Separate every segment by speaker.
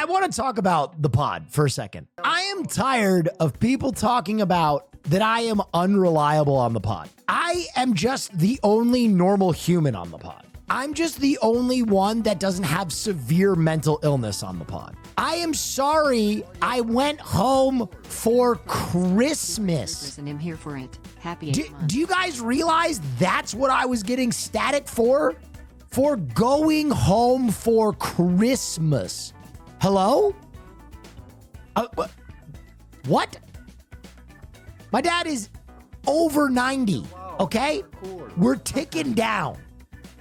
Speaker 1: want to talk about the pod for a second. I am tired of people talking about that I am unreliable on the pod. I am just the only normal human on the pod. I'm just the only one that doesn't have severe mental illness on the pod. I am sorry I went home for Christmas.
Speaker 2: And I'm here for it. Happy
Speaker 1: Do you guys realize that's what I was getting static for? For going home for Christmas. Hello? What? My dad is over 90, okay? We're ticking down.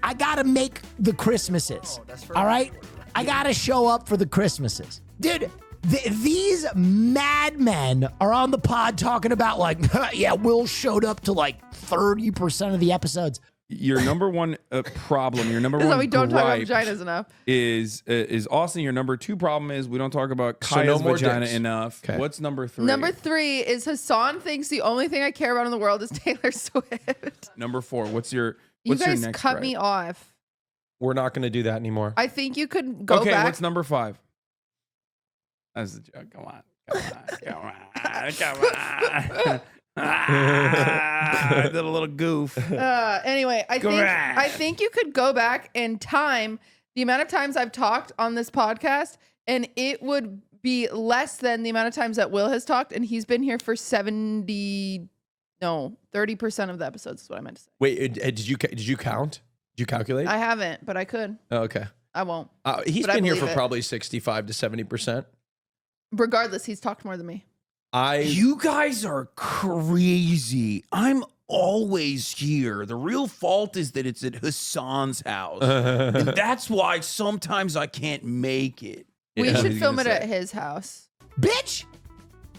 Speaker 1: I gotta make the Christmases, all right? I gotta show up for the Christmases. Dude, these madmen are on the pod talking about like, yeah, Will showed up to like 30% of the episodes.
Speaker 3: Your number one problem, your number one
Speaker 4: we don't talk about
Speaker 3: gripe
Speaker 4: vaginas enough.
Speaker 3: is Austin. Your number two problem is we don't talk about Kaya's vagina
Speaker 5: dicks.
Speaker 3: enough.
Speaker 5: Okay.
Speaker 3: What's number three?
Speaker 4: Number 3 is Hassan thinks the only thing I care about in the world is Taylor Swift.
Speaker 3: Number 4. What's your
Speaker 4: You
Speaker 3: what's your
Speaker 4: guys
Speaker 3: next
Speaker 4: cut
Speaker 3: gripe?
Speaker 4: me off.
Speaker 5: We're not going to do that anymore.
Speaker 4: I think you could go
Speaker 3: Okay,
Speaker 4: back.
Speaker 3: what's number 5? That's the joke. Come on. I did a little goof.
Speaker 4: Anyway, I think you could go back and time the amount of times I've talked on this podcast, and it would be less than the amount of times that Will has talked, and he's been here for 30% of the episodes is what I meant to say.
Speaker 5: Wait, did you count? Did you calculate?
Speaker 4: I haven't, but I could.
Speaker 5: Oh, okay.
Speaker 4: I won't.
Speaker 5: He's
Speaker 4: But I
Speaker 5: been here
Speaker 4: believe
Speaker 5: for
Speaker 4: it.
Speaker 5: probably 65 to 70%.
Speaker 4: Regardless, he's talked more than me.
Speaker 3: You guys are crazy. I'm always here. The real fault is that it's at Hassan's house. And that's why sometimes I can't make it.
Speaker 4: We
Speaker 3: Yeah.
Speaker 4: should film it at his house.
Speaker 1: Bitch,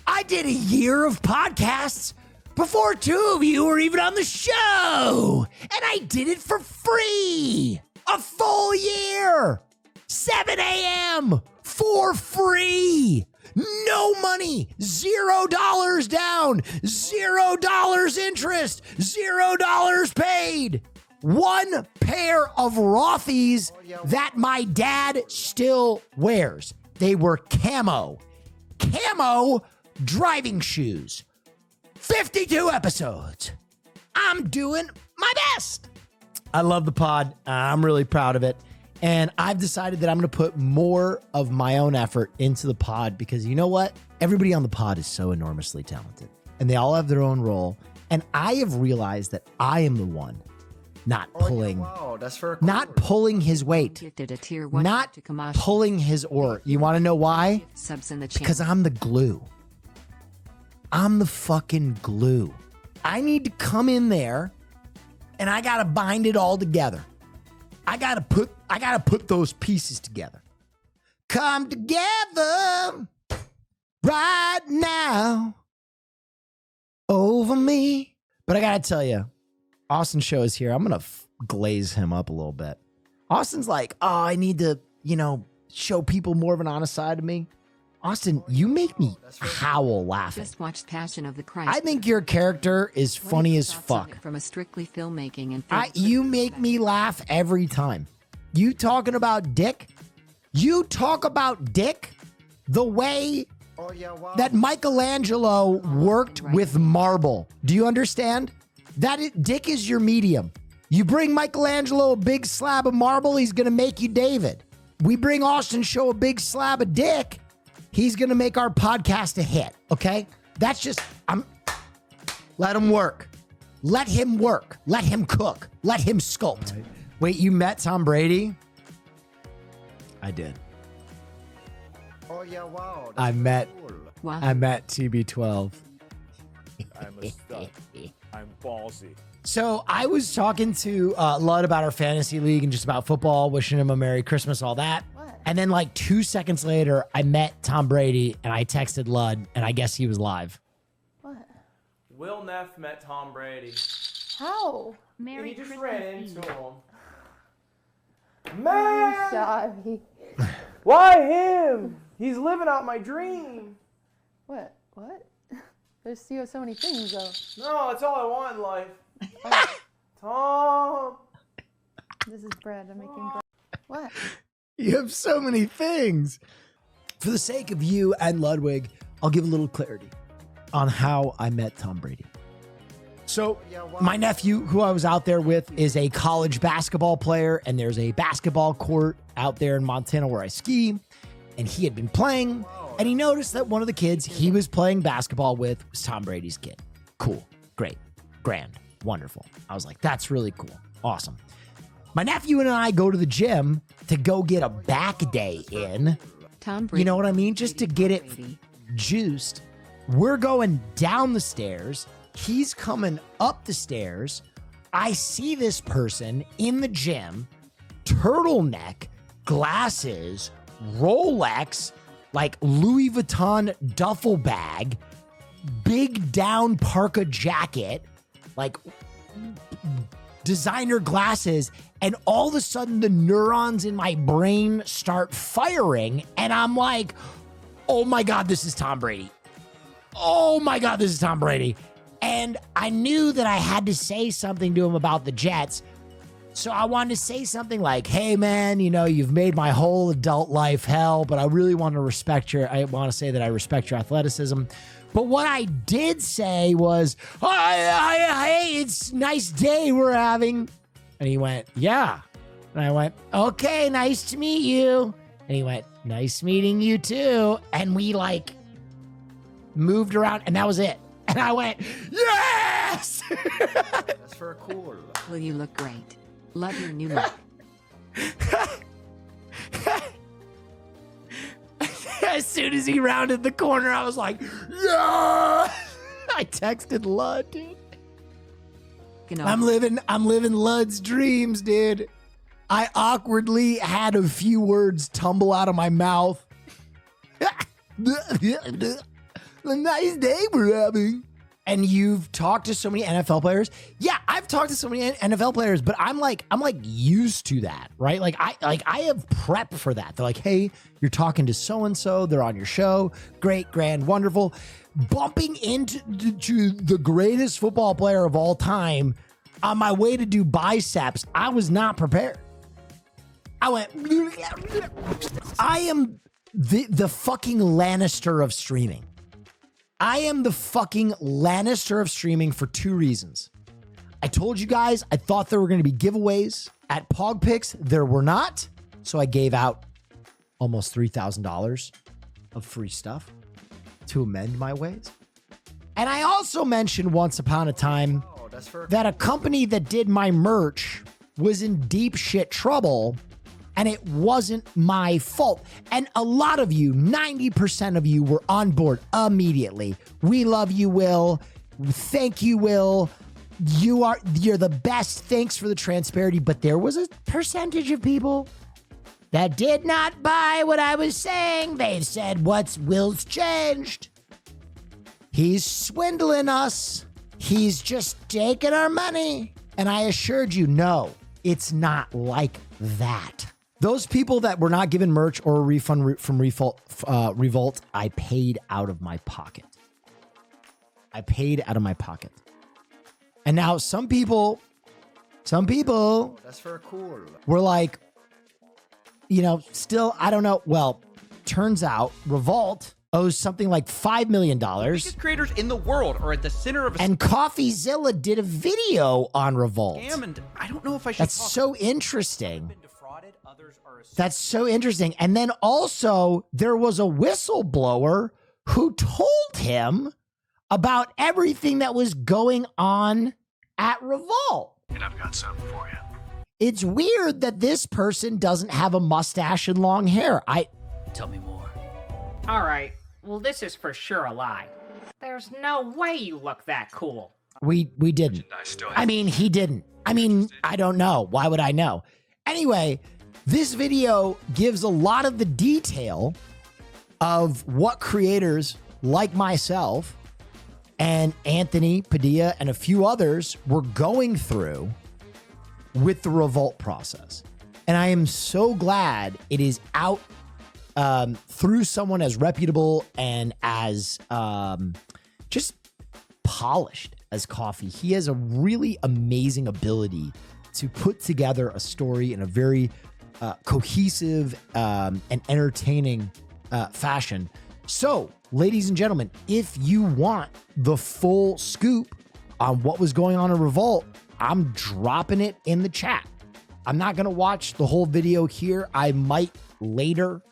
Speaker 1: I did a year of podcasts before 2 of you were even on the show. And I did it for free. A full year. 7 a.m. for free. No money. $0 down. $0 interest. $0 paid. 1 pair of Rothy's that my dad still wears. They were camo driving shoes. 52 episodes. I'm doing my best. I love the pod. I'm really proud of it. And I've decided that I'm going to put more of my own effort into the pod because you know what? Everybody on the pod is so enormously talented and they all have their own role. And I have realized that I am the one not pulling, not pulling his weight, not pulling his oar. You want to know why? Because I'm the glue. I'm the fucking glue. I need to come in there and I got to bind it all together. I gotta put those pieces together. Come together right now over me. But I gotta tell you, Austin Show is here. I'm gonna glaze him up a little bit. Austin's like, oh, I need to, show people more of an honest side of me. Austin, you make me howl laughing.
Speaker 2: Just watched Passion of the Christ.
Speaker 1: I think your character is funny as fuck.
Speaker 2: From a strictly filmmaking and
Speaker 1: you make me laugh every time. You talking about dick? You talk about dick the way that Michelangelo worked with marble. Do you understand? Dick is your medium. You bring Michelangelo a big slab of marble, he's going to make you David. We bring Austin Show a big slab of dick, he's going to make our podcast a hit, okay? That's just, let him work. Let him work. Let him cook. Let him sculpt. Right. Wait, you met Tom Brady? I did.
Speaker 6: Oh, yeah, wow.
Speaker 1: I met TB12.
Speaker 7: I'm a stud. I'm ballsy.
Speaker 1: So I was talking to Lud about our fantasy league and just about football, wishing him a Merry Christmas, all that.
Speaker 4: What?
Speaker 1: And then like 2 seconds later, I met Tom Brady and I texted Lud and I guess he was live.
Speaker 4: What?
Speaker 8: Will Neff met Tom Brady.
Speaker 4: How?
Speaker 2: Merry
Speaker 8: He just
Speaker 2: Christmas
Speaker 8: ran
Speaker 2: Eve.
Speaker 8: into him. Man!
Speaker 4: Sorry.
Speaker 8: Why him? He's living out my dream.
Speaker 4: What? There's so many things though.
Speaker 8: No, that's all I want in life. Tom!
Speaker 4: This is bread. I'm making bread. What?
Speaker 1: You have so many things. For the sake of you and Ludwig, I'll give a little clarity on how I met Tom Brady. So my nephew, who I was out there with, is a college basketball player, and there's a basketball court out there in Montana where I ski, and he had been playing, and he noticed that one of the kids he was playing basketball with was Tom Brady's kid. Cool, great, grand, wonderful. I was like, that's really cool, awesome. My nephew and I go to the gym to go get a back day in.
Speaker 2: Tom Brady.
Speaker 1: You know what I mean? Just to get it juiced. We're going down the stairs. He's coming up the stairs. I see this person in the gym, turtleneck, glasses, Rolex, like Louis Vuitton duffel bag, big down parka jacket, like designer glasses, and all of a sudden the neurons in my brain start firing, and I'm like, oh my God, this is Tom Brady. Oh my God, this is Tom Brady. And I knew that I had to say something to him about the Jets. So I wanted to say something like, hey man, you know, you've made my whole adult life hell, but I really want to say that I respect your athleticism. But what I did say was, hey, it's a nice day we're having. And he went, yeah. And I went, okay, nice to meet you. And he went, nice meeting you too. And we like moved around, and that was it. And I went, yes!
Speaker 6: That's for cool.
Speaker 2: Will you look great? Love your new look.
Speaker 1: As soon as he rounded the corner, I was like, yeah! I texted Lud, dude. I'm living Lud's dreams, dude. I awkwardly had a few words tumble out of my mouth. A nice day we're having. And you've talked to so many NFL players. Yeah, I've talked to so many NFL players, but I'm like used to that, right? Like I have prep for that. They're like, hey, you're talking to so-and-so, they're on your show. Great, grand, wonderful. Bumping into the greatest football player of all time on my way to do biceps, I was not prepared. I went, I am the fucking Lannister of streaming. I am the fucking Lannister of streaming for two reasons. I told you guys I thought there were going to be giveaways at PogPicks. There were not. So I gave out almost $3,000 of free stuff to amend my ways. And I also mentioned once upon a time that a company that did my merch was in deep shit trouble, and it wasn't my fault. And a lot of you, 90% of you, were on board immediately. We love you, Will. Thank you, Will. You're the best. Thanks for the transparency. But there was a percentage of people that did not buy what I was saying. They said, Will's changed. He's swindling us. He's just taking our money. And I assured you, no, it's not like that. Those people that were not given merch or a refund from Revolt, I paid out of my pocket. And now some people
Speaker 6: That's for cool.
Speaker 1: were like, you know, still, I don't know. Well, turns out Revolt owes something like $5 million.
Speaker 9: Biggest creators in the world are at the center of a
Speaker 1: And CoffeeZilla did a video on Revolt.
Speaker 9: scam, and I don't know if I should.
Speaker 1: That's so interesting. That's so interesting. And then also there was a whistleblower who told him about everything that was going on at Revolt.
Speaker 10: And I've got something for you.
Speaker 1: It's weird that this person doesn't have a mustache and long hair.
Speaker 10: Tell me more.
Speaker 11: All right. Well, this is for sure a lie. There's no way you look that cool.
Speaker 1: We didn't. I mean, he didn't. I mean, I don't know. Why would I know? Anyway, this video gives a lot of the detail of what creators like myself and Anthony Padilla and a few others were going through with the Revolt process. And I am so glad it is out through someone as reputable and as just polished as Coffee. He has a really amazing ability to put together a story in a very cohesive and entertaining fashion. So, ladies and gentlemen, if you want the full scoop on what was going on in Revolt, I'm dropping it in the chat. I'm not going to watch the whole video here. I might later,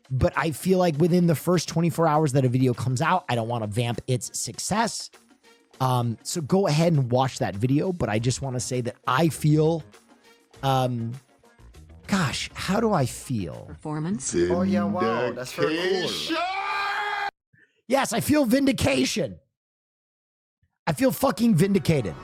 Speaker 1: but I feel like within the first 24 hours that a video comes out, I don't want to vamp its success. So go ahead and watch that video, but I just want to say that I feel, gosh, how do I feel?
Speaker 2: Performance.
Speaker 6: Oh yeah, wow, that's very cool.
Speaker 1: Yes, I feel vindication. I feel fucking vindicated.